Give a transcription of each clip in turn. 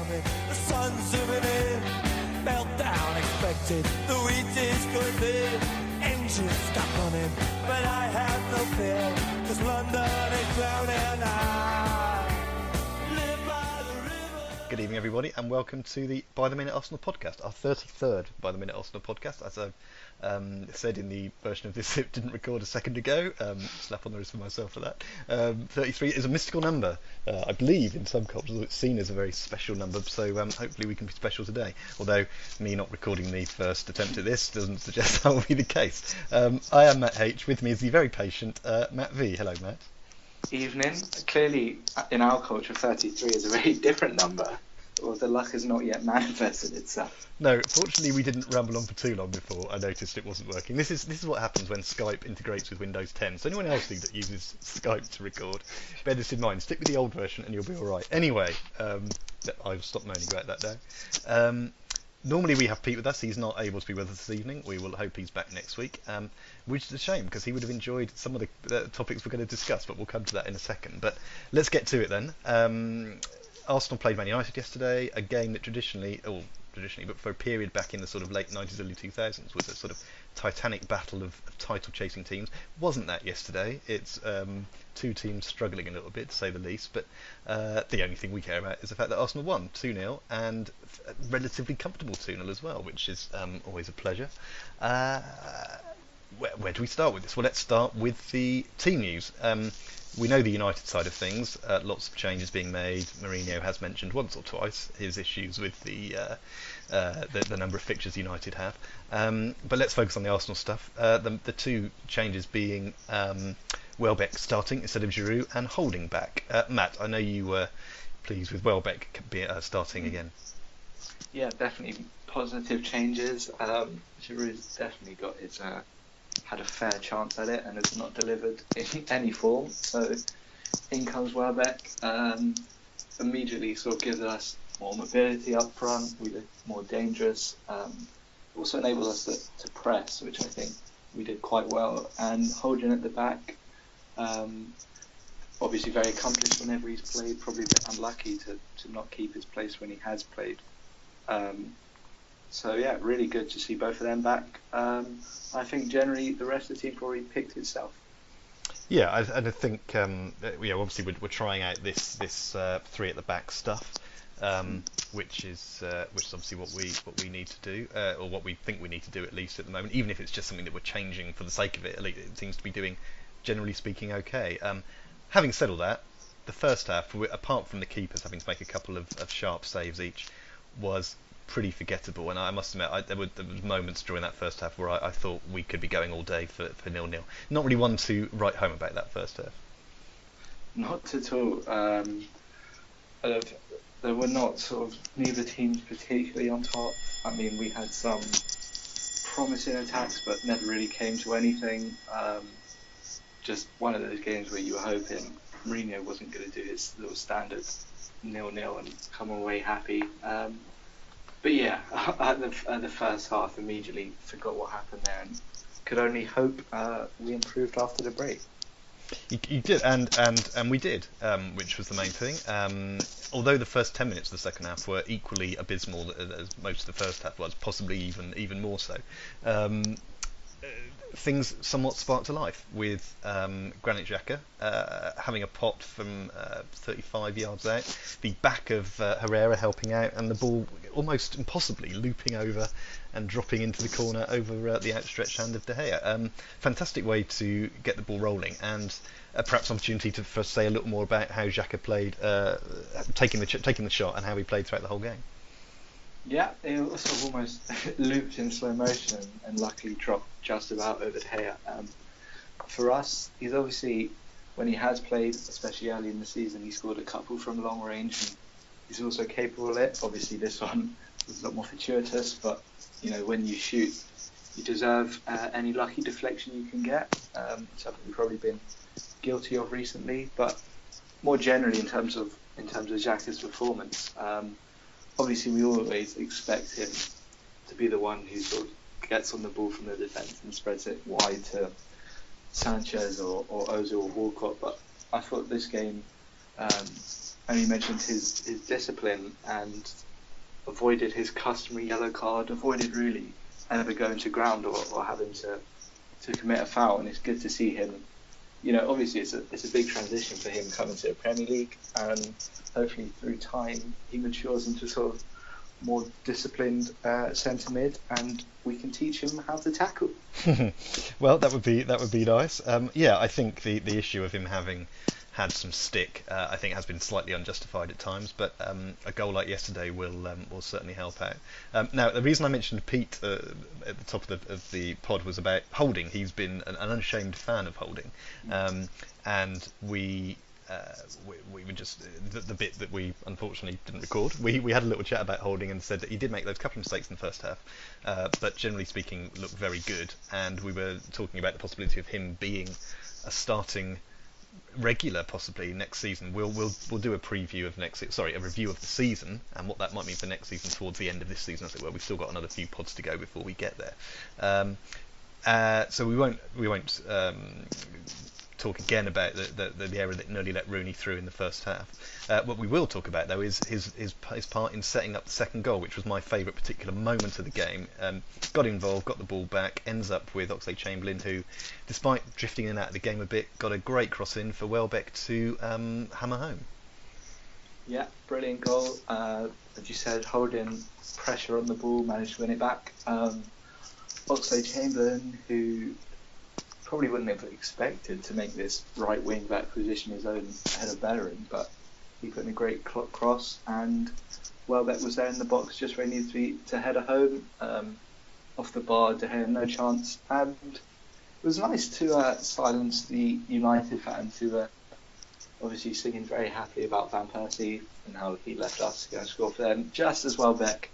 coming, the sun's zooming in, meltdown expected, the wheat is good there, engines stop running, but I have no fear, 'cause London is drowning. I live by the river. Good evening, everybody, and welcome to the By the Minute Arsenal podcast, our 33rd By the Minute Arsenal podcast. As I said in the version of this that didn't record a second ago, slap on the wrist for myself for that. 33 is a mystical number, I believe, in some cultures. It's seen as a very special number, so hopefully we can be special today. Although me not recording the first attempt at this doesn't suggest that will be the case. I am Matt H. With me is the very patient Matt V. Hello, Matt. Evening. Clearly, in our culture, 33 is a very different number. Well, the luck has not yet manifested itself. No, fortunately we didn't ramble on for too long before I noticed it wasn't working. This is what happens when Skype integrates with Windows 10. So anyone else that uses Skype to record, bear this in mind. Stick with the old version and you'll be all right. Anyway, I'll stop moaning about that now. Normally we have Pete with us. He's not able to be with us this evening. We will hope he's back next week, which is a shame because he would have enjoyed some of the topics we're going to discuss, but we'll come to that in a second. But let's get to it then. Arsenal played Man United yesterday, a game that traditionally, but for a period back in the sort of late 90s, early 2000s, was a sort of titanic battle of title-chasing teams. Wasn't that yesterday? It's two teams struggling a little bit, to say the least, but the only thing we care about is the fact that Arsenal won 2-0, and a relatively comfortable 2-0 as well, which is always a pleasure. Where do we start with this? Well, let's start with the team news. We know the United side of things, lots of changes being made. Mourinho has mentioned once or twice his issues with the number of fixtures United have. But let's focus on the Arsenal stuff. The two changes being Welbeck starting instead of Giroud and Holding back. Matt, I know you were pleased with Welbeck starting again. Yeah, definitely positive changes. Giroud's definitely got his... had a fair chance at it and has not delivered in any form. So in comes Welbeck, immediately sort of gives us more mobility up front. We look more dangerous. Also enables us to press, which I think we did quite well. And Holding at the back, obviously very accomplished whenever he's played. Probably a bit unlucky to not keep his place when he has played. So yeah, really good to see both of them back. I think generally the rest of the team probably picked itself. Yeah, and I think obviously we're trying out this three at the back stuff, which is obviously what we need to do, or what we think we need to do at least at the moment. Even if it's just something that we're changing for the sake of it, at least it seems to be doing, generally speaking, okay. Having said all that, the first half, apart from the keepers having to make a couple of sharp saves each, was pretty forgettable, and I must admit there were moments during that first half where I thought we could be going all day for 0-0. Not really one to write home about that first half. Not at all. There were not sort of neither teams particularly on top. I mean, we had some promising attacks, but never really came to anything. Just one of those games where you were hoping Mourinho wasn't going to do his little standard 0-0 and come away happy. But yeah, at the first half, immediately forgot what happened there, and could only hope we improved after the break. You did, and we did, which was the main thing. Although the first 10 minutes of the second half were equally abysmal as most of the first half was, possibly even more so. Things somewhat sparked to life with Granit Xhaka having a pot from 35 yards out, the back of Herrera helping out, and the ball almost impossibly looping over and dropping into the corner over the outstretched hand of De Gea. Fantastic way to get the ball rolling, and perhaps opportunity to say a little more about how Xhaka played, taking the shot, and how he played throughout the whole game. Yeah, it was sort of almost looped in slow motion and luckily dropped just about over De Gea. For us, he's obviously, when he has played, especially early in the season, he scored a couple from long range, and he's also capable of it. Obviously this one was a lot more fortuitous, but you know, when you shoot, you deserve any lucky deflection you can get. Something we've probably been guilty of recently, but more generally in terms of Xhaka's performance, obviously we always expect him to be the one who sort of gets on the ball from the defence and spreads it wide to Sanchez or Ozil or Walcott, but I thought this game And he mentioned his discipline and avoided his customary yellow card, avoided really ever going to ground or having to commit a foul. And it's good to see him. Obviously it's a big transition for him coming to the Premier League, and hopefully through time he matures into sort of more disciplined centre mid, and we can teach him how to tackle. Well, that would be nice. I think the issue of him having had some stick, I think, has been slightly unjustified at times, but a goal like yesterday will certainly help out. Now, the reason I mentioned Pete at the top of the pod was about Holding. He's been an unashamed fan of Holding, and we were just the bit that we unfortunately didn't record. We had a little chat about Holding and said that he did make those couple of mistakes in the first half, but generally speaking looked very good. And we were talking about the possibility of him being a starting regular possibly next season. We'll do a preview of a review of the season and what that might mean for next season towards the end of this season, as it were. We've still got another few pods to go before we get there. So we won't talk again about the error that nearly let Rooney through in the first half. What we will talk about though is his part in setting up the second goal, which was my favourite particular moment of the game. Got involved, got the ball back, ends up with Oxlade-Chamberlain, who, despite drifting in and out of the game a bit, got a great cross in for Welbeck to hammer home. Yeah, brilliant goal. As you said, Holding pressure on the ball, managed to win it back. Oxlade-Chamberlain, who probably wouldn't have expected to make this right wing back position his own ahead of Bellerin, but he put in a great cross, and Welbeck was there in the box just where he needed to head it home. Off the bar, De Gea no chance, and it was nice to silence the United fans who were obviously singing very happily about Van Persie and how he left us to go and score for them, just as Welbeck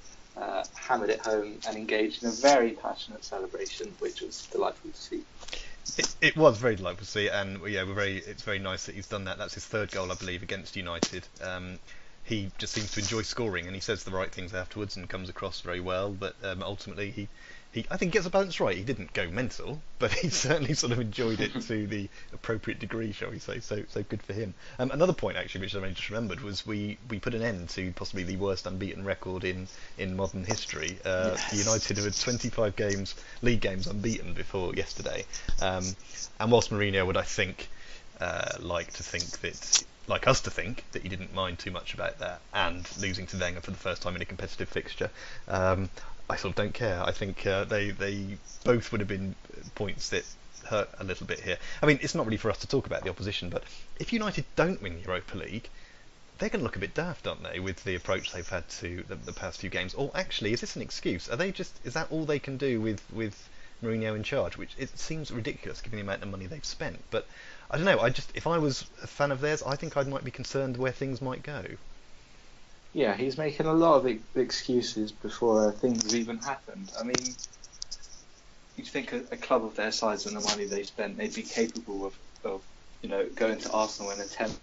hammered it home and engaged in a very passionate celebration, which was delightful to see. It was very delightful to see, and it's very nice that he's done that. That's his third goal, I believe, against United. He just seems to enjoy scoring, and he says the right things afterwards and comes across very well. But ultimately, he I think gets the balance right. He didn't go mental, but he certainly sort of enjoyed it to the appropriate degree, shall we say. So good for him. Another point, actually, which I only just remembered, was we put an end to possibly the worst unbeaten record in modern history. Yes. United have had 25 league games unbeaten before yesterday. And whilst Mourinho would, I think, like us to think that he didn't mind too much about that, and losing to Wenger for the first time in a competitive fixture, I sort of don't care. I think they both would have been points that hurt a little bit here. I mean, it's not really for us to talk about the opposition, but if United don't win the Europa League, they're going to look a bit daft, aren't they, with the approach they've had to the past few games? Or actually, is this an excuse? Is that all they can do with Mourinho in charge? Which it seems ridiculous given the amount of money they've spent. But I don't know. If I was a fan of theirs, I think I might be concerned where things might go. Yeah, he's making a lot of excuses before things have even happened. I mean, you'd think a club of their size and the money they spent, they'd be capable of going to Arsenal and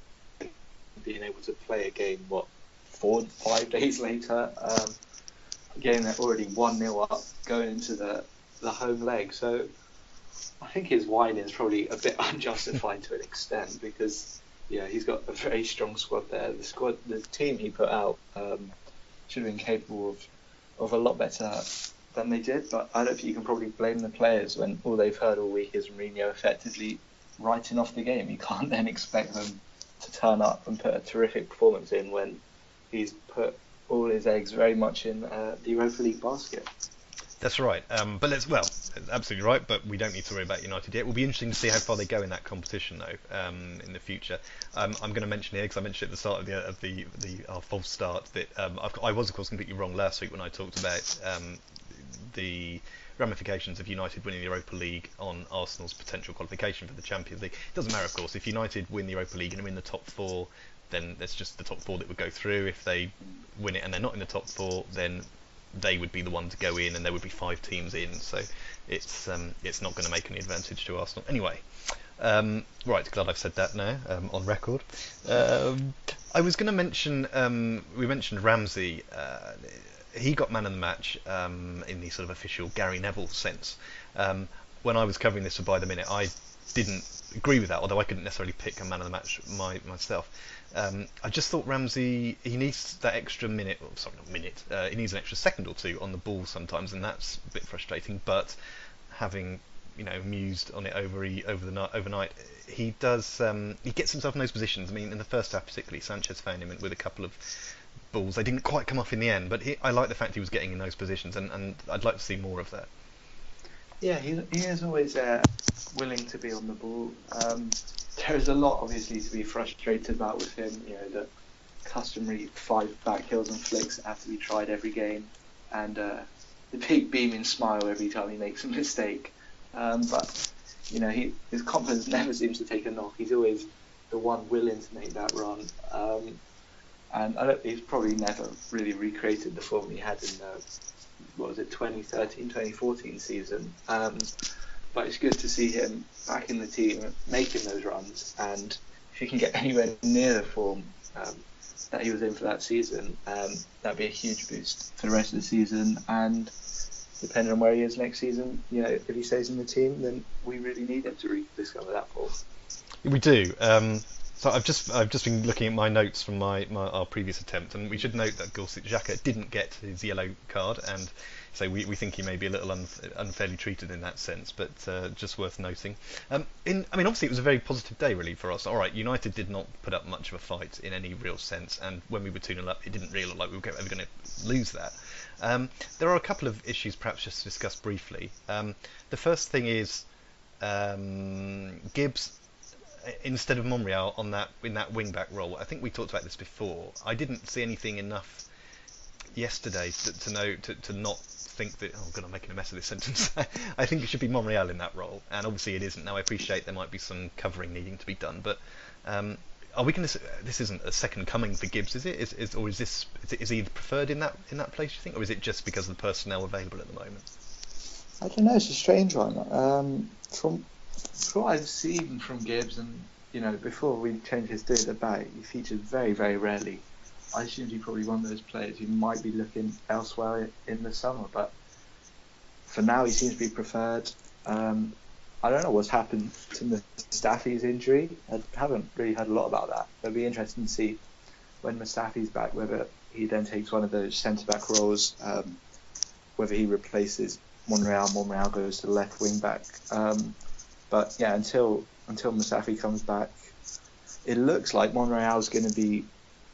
being able to play a game, 4-5 days later, a game they're already 1-0 up going into the home leg. So I think his whine is probably a bit unjustified to an extent, because he's got a very strong squad there. The team he put out should have been capable of a lot better than they did, but I don't think you can probably blame the players when all they've heard all week is Mourinho effectively writing off the game. You can't then expect them to turn up and put a terrific performance in when he's put all his eggs very much in the Europa League basket. That's right. But absolutely right. But we don't need to worry about United yet. It will be interesting to see how far they go in that competition, though, in the future. I'm going to mention here, because I mentioned at the start of our false start, that I was, of course, completely wrong last week when I talked about the ramifications of United winning the Europa League on Arsenal's potential qualification for the Champions League. It doesn't matter, of course. If United win the Europa League and are in the top four, then there's just the top four that would go through. If they win it and they're not in the top four, then they would be the one to go in, and there would be 5 teams in. So it's not going to make any advantage to Arsenal anyway. Right, glad I've said that now on record. I was going to mention we mentioned Ramsey. He got man of the match in the sort of official Gary Neville sense. When I was covering this for By the Minute, I didn't agree with that, although I couldn't necessarily pick a man of the match myself. I just thought Ramsey, he needs that extra minute, he needs an extra second or two on the ball sometimes, and that's a bit frustrating. But having mused on it overnight, he does. He gets himself in those positions. I mean, in the first half particularly, Sanchez found him with a couple of balls. They didn't quite come off in the end, but I like the fact he was getting in those positions, and I'd like to see more of that. Yeah, he is always willing to be on the ball. There's a lot, obviously, to be frustrated about with him. The customary 5 back heels and flicks that have to be tried every game, and the big beaming smile every time he makes a mistake. But his confidence never seems to take a knock. He's always the one willing to make that run. And he's probably never really recreated the form he had in 2013, 2014 season. But it's good to see him back in the team, making those runs. And if he can get anywhere near the form that he was in for that season, that'd be a huge boost for the rest of the season. And depending on where he is next season, if he stays in the team, then we really need him to rediscover that form. We do. So I've just been looking at my notes from our previous attempt, and we should note that Xhaka didn't get his yellow card, and so we think he may be a little unfairly treated in that sense, but just worth noting. Obviously it was a very positive day really for us. All right, United did not put up much of a fight in any real sense, and when we were 2-0 up, it didn't really look like we were ever going to lose that. There are a couple of issues perhaps just to discuss briefly. The first thing is Gibbs instead of Monreal in that wing back role. I think we talked about this before. I didn't see anything enough yesterday to not think that, oh god, I'm making a mess of this sentence. I think it should be Monreal in that role, and obviously it isn't. Now I appreciate there might be some covering needing to be done, but are we going to? This isn't a second coming for Gibbs, is it? Is he preferred in that place, you think, or is it just because of the personnel available at the moment? I don't know. It's a strange one. From what I've seen from Gibbs, and before we changed his do at the back, he featured very, very rarely. I assumed he's probably one of those players who might be looking elsewhere in the summer, but for now he seems to be preferred. I don't know what's happened to Mustafi's injury. I haven't really heard a lot about that. It'll be interesting to see when Mustafi's back whether he then takes one of those centre-back roles, whether he replaces Monreal goes to the left wing back. But yeah, until Mustafi comes back, it looks like Monreal's going to be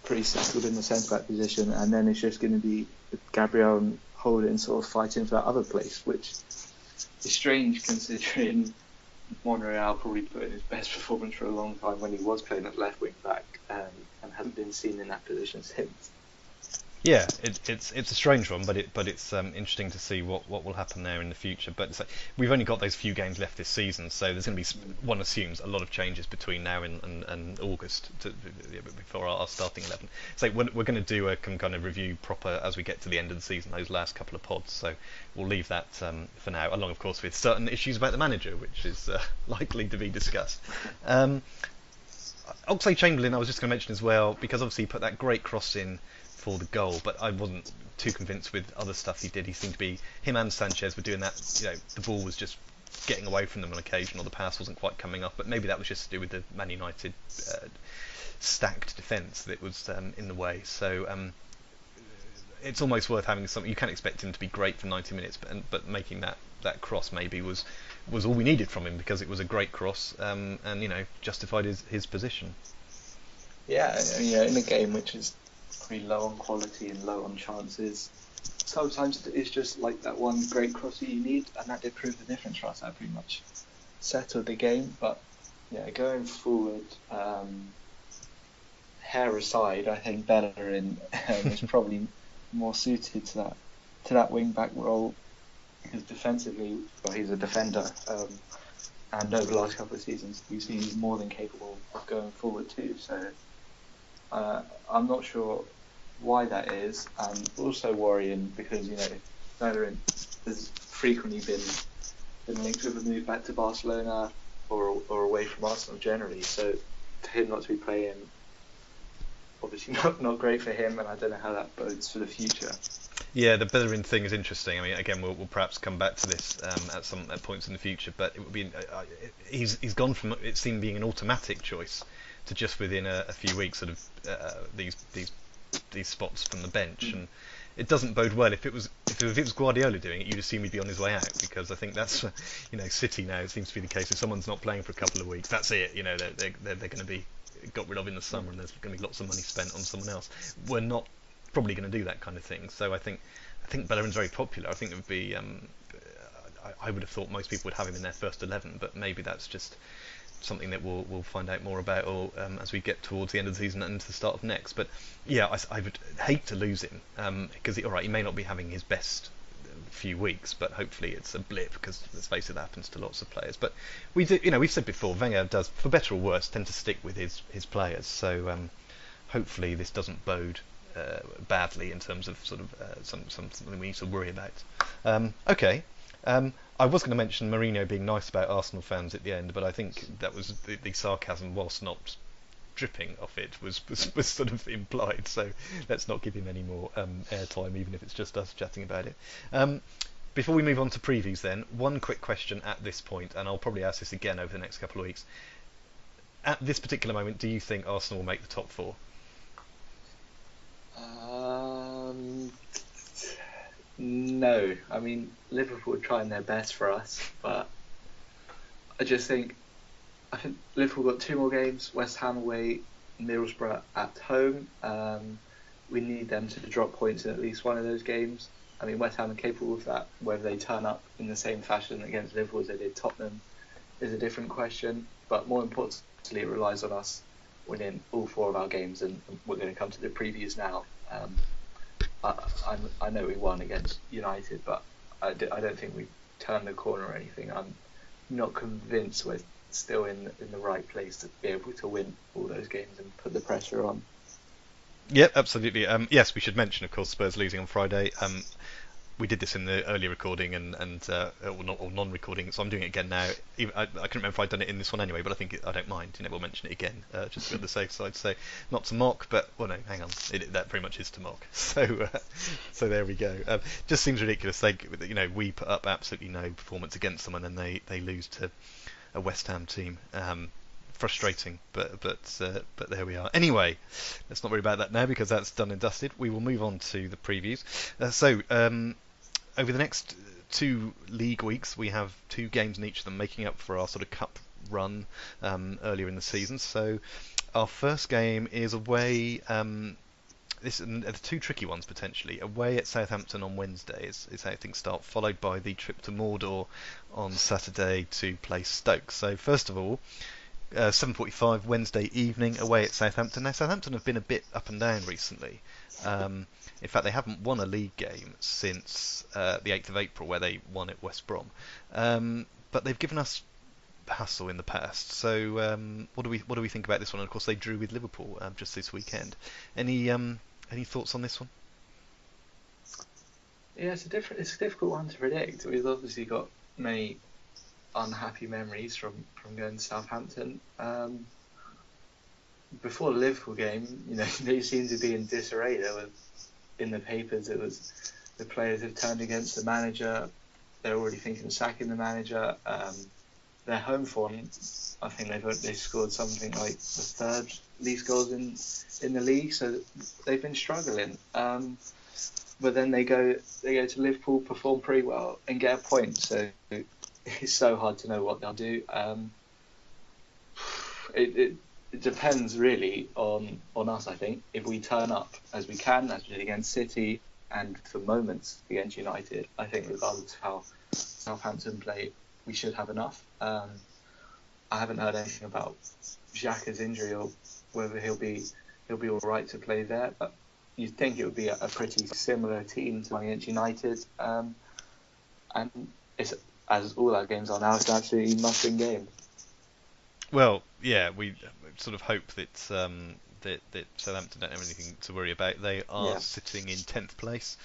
pretty settled in the centre-back position, and then it's just going to be Gabriel and Holding sort of fighting for that other place, which is strange considering Monreal probably put in his best performance for a long time when he was playing at left wing back, and hasn't been seen in that position since. Yeah, it's a strange one, but it's interesting to see what will happen there in the future. But we've only got those few games left this season, so there's going to be, one assumes, a lot of changes between now and August before our starting 11. So we're going to do a kind of review proper as we get to the end of the season, those last couple of pods. So we'll leave that for now, along of course with certain issues about the manager, which is likely to be discussed. Oxlade-Chamberlain, I was just going to mention as well, because obviously he put that great cross in for the goal, but I wasn't too convinced with other stuff he did. He seemed to be, him and Sanchez were doing that, the ball was just getting away from them on occasion, or the pass wasn't quite coming up, but maybe that was just to do with the Man United stacked defence that was in the way. So it's almost worth having something. You can't expect him to be great for 90 minutes, but making that cross maybe was all we needed from him, because it was a great cross, and justified his position. Yeah, in a game which is pretty low on quality and low on chances, sometimes it's just like that one great cross that you need, and that did prove the difference for us. That pretty much settled the game. But yeah, going forward, hair aside, I think Bellerin is probably more suited to that wing back role, because defensively, well, he's a defender, and over the last couple of seasons we've seen he's more than capable of going forward too. So I'm not sure why that is, and also worrying because Bellerin has frequently been linked with a move back to Barcelona or away from Arsenal generally. So for him not to be playing, obviously not great for him, and I don't know how that bodes for the future. Yeah, the Bellerin thing is interesting. I mean, again, we'll perhaps come back to this at points in the future, but it would be he's gone from, it seemed, being an automatic choice to just within a few weeks sort of these spots from the bench, and it doesn't bode well. If it was Guardiola doing it, you'd assume he'd be on his way out, because I think that's City now. It seems to be the case. If someone's not playing for a couple of weeks, that's it. They're going to be got rid of in the summer, and there's going to be lots of money spent on someone else. We're not probably going to do that kind of thing. So I think Bellerin's very popular. I think it would be. I would have thought most people would have him in their first 11, but maybe that's just something that we'll find out more about, or as we get towards the end of the season and into the start of next. But yeah, I would hate to lose him, because he may not be having his best few weeks, but hopefully it's a blip, because let's face it, that happens to lots of players. But we do, we've said before, Wenger does, for better or worse, tend to stick with his players. So hopefully this doesn't bode badly in terms of sort of something we need to worry about. Okay. I was going to mention Mourinho being nice about Arsenal fans at the end, but I think that was the sarcasm, whilst not dripping off it, was sort of implied. So let's not give him any more airtime, even if it's just us chatting about it. Before we move on to previews, then, one quick question at this point, and I'll probably ask this again over the next couple of weeks. At this particular moment, do you think Arsenal will make the top four? No. I mean, Liverpool are trying their best for us, but I think Liverpool got 2 more games: West Ham away, Middlesbrough at home. We need them to drop points in at least one of those games. I mean, West Ham are capable of that. Whether they turn up in the same fashion against Liverpool as they did Tottenham is a different question. But more importantly, it relies on us winning all 4 of our games, and we're going to come to the previews now. I know we won against United, but I don't think we turned the corner or anything. I'm not convinced we're still in the right place to be able to win all those games and put the pressure on. Yep, absolutely. Yes, we should mention, of course, Spurs losing on Friday. We did this in the earlier recording or non-recording, so I'm doing it again now. I couldn't remember if I'd done it in this one anyway, but I think I don't mind. We'll mention it again, just to be on the safe side. So not to mock, but no, hang on, that pretty much is to mock. So there we go. Just seems ridiculous. We put up absolutely no performance against them, and then they lose to a West Ham team. Frustrating, but there we are. Anyway, let's not worry about that now, because that's done and dusted. We will move on to the previews. Over the next 2 league weeks, we have 2 games in each of them, making up for our sort of cup run earlier in the season. So our first game is away. This are 2 tricky ones potentially. Away at Southampton on Wednesday is how things start, followed by the trip to Mordor on Saturday to play Stoke. So first of all, 7:45 Wednesday evening away at Southampton. Now, Southampton have been a bit up and down recently. In fact, they haven't won a league game since the 8th of April, where they won at West Brom. But they've given us hassle in the past. So what do we think about this one? And of course, they drew with Liverpool just this weekend. Any thoughts on this one? Yeah, it's a difficult one to predict. We've obviously got many unhappy memories from going to Southampton. Before the Liverpool game, they seemed to be in disarray. There was, in the papers, it was the players have turned against the manager. They're already thinking of sacking the manager. Their home form, I think they scored something like the 3rd least goals in the league, so they've been struggling. But then they go to Liverpool, perform pretty well, and get a point. So it's so hard to know what they'll do. It depends really on us, I think. If we turn up as we can, as we did against City, and for moments against United, I think regardless of how Southampton play, we should have enough. I haven't heard anything about Xhaka's injury or whether he'll be all right to play there, but you'd think it would be a pretty similar team to against United. And it's, as all our games are now, it's an absolutely must-win game. Well, yeah, we sort of hope that Southampton don't have anything to worry about. They are sitting in 10th place,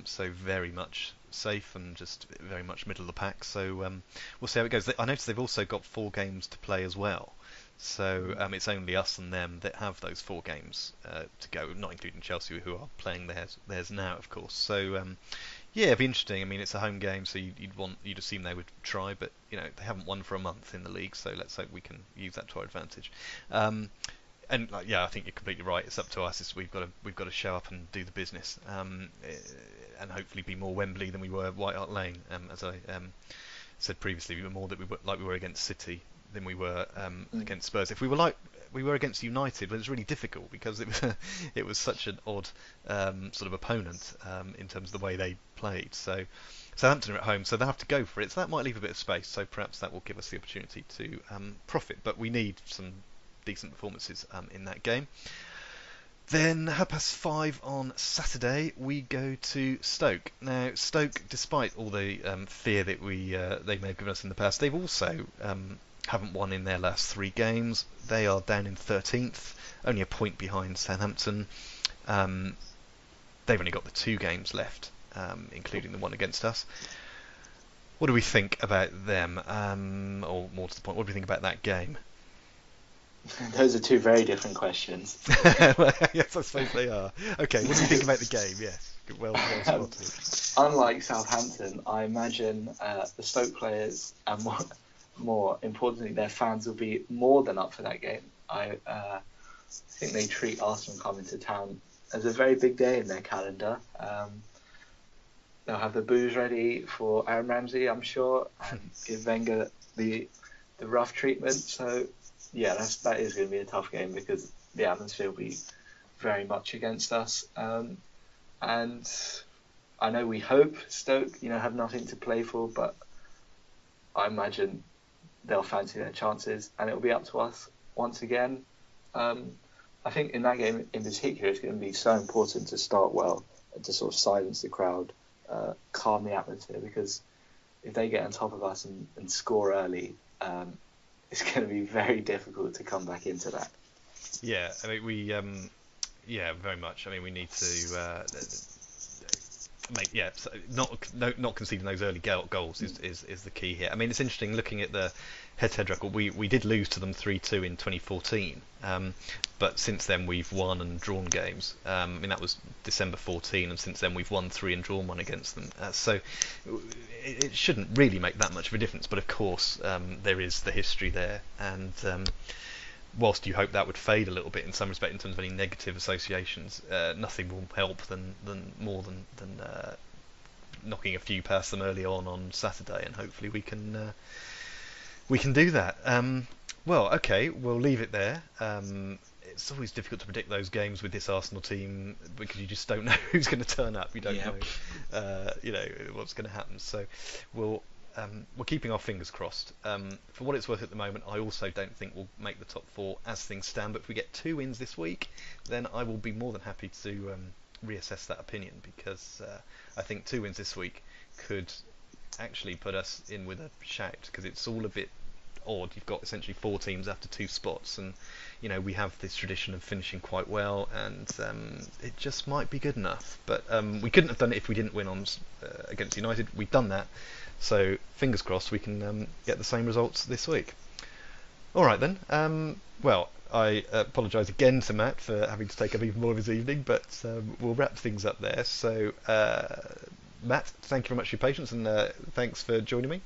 so very much safe and just very much middle of the pack. So we'll see how it goes. I noticed they've also got 4 games to play as well. So it's only us and them that have those 4 games to go, not including Chelsea, who are playing theirs now, of course. So Yeah, it'd be interesting. I mean, it's a home game, so you'd assume they would try, but they haven't won for a month in the league, so let's hope we can use that to our advantage. And I think you're completely right. It's up to us. We've got to show up and do the business, and hopefully be more Wembley than we were White Hart Lane. As I said previously, we were more we were against City than we were against Spurs. If we were like we were against United, but it was really difficult because it was such an odd sort of opponent in terms of the way they played. So Southampton are at home, so they have to go for it. So that might leave a bit of space. So perhaps that will give us the opportunity to profit. But we need some decent performances in that game. Then 5:30 on Saturday, we go to Stoke. Now Stoke, despite all the fear that they may have given us in the past, they've also haven't won in their last 3 games. They are down in 13th, only a point behind Southampton. They've only got the 2 games left, including the one against us. What do we think about them? Or more to the point, what do we think about that game? Those are 2 very different questions. Yes, I suppose they are. Okay, what do you think about the game? Yes, well spotted. Unlike Southampton, I imagine the Stoke players and more importantly, their fans will be more than up for that game. I think they treat Arsenal coming to town as a very big day in their calendar. They'll have the booze ready for Aaron Ramsey, I'm sure, and give Wenger the rough treatment. So, yeah, that is going to be a tough game because the atmosphere will be very much against us. And I know we hope Stoke, have nothing to play for, but I imagine they'll fancy their chances, and it'll be up to us once again. I think in that game in particular, it's going to be so important to start well and to sort of silence the crowd, calm the atmosphere, because if they get on top of us and score early, it's going to be very difficult to come back into that. Yeah, I mean, very much. I mean, we need to not conceding those early goals is the key here. I mean, it's interesting looking at the head-to-head record. We did lose to them 3-2 in 2014, but since then we've won and drawn games. I mean, that was December 14, and since then we've won 3 and drawn 1 against them. So it shouldn't really make that much of a difference. But of course, there is the history there, and whilst you hope that would fade a little bit in some respect in terms of any negative associations, nothing will help than knocking a few past them early on Saturday, and hopefully we can do that. Well, okay, we'll leave it there. It's always difficult to predict those games with this Arsenal team because you just don't know who's going to turn up. You don't know, what's going to happen. So we're keeping our fingers crossed. For what it's worth at the moment, I also don't think we'll make the top 4 as things stand, but if we get 2 wins this week, then I will be more than happy to reassess that opinion, because I think 2 wins this week could actually put us in with a shout, because it's all a bit odd. You've got essentially 4 teams after 2 spots, and we have this tradition of finishing quite well, and it just might be good enough. But we couldn't have done it if we didn't win on against United. We've done that. So fingers crossed we can get the same results this week. All right then. Well, I apologise again to Matt for having to take up even more of his evening, but we'll wrap things up there. So Matt, thank you very much for your patience, and thanks for joining me.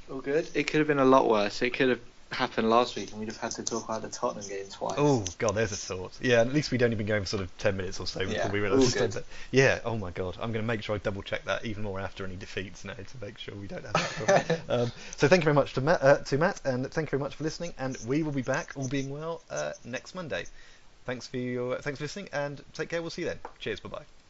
All good. It could have been a lot worse. It could have happened last week and we'd have had to talk about the Tottenham game twice. Oh god, there's a thought. Yeah, at least we'd only been going for sort of 10 minutes or so before we realised that. Yeah, oh my god, I'm going to make sure I double check that even more after any defeats now to make sure we don't have that problem. So thank you very much to Matt, and thank you very much for listening, and we will be back, all being well, next Monday. Thanks for listening, and take care. We'll see you then. Cheers, bye bye.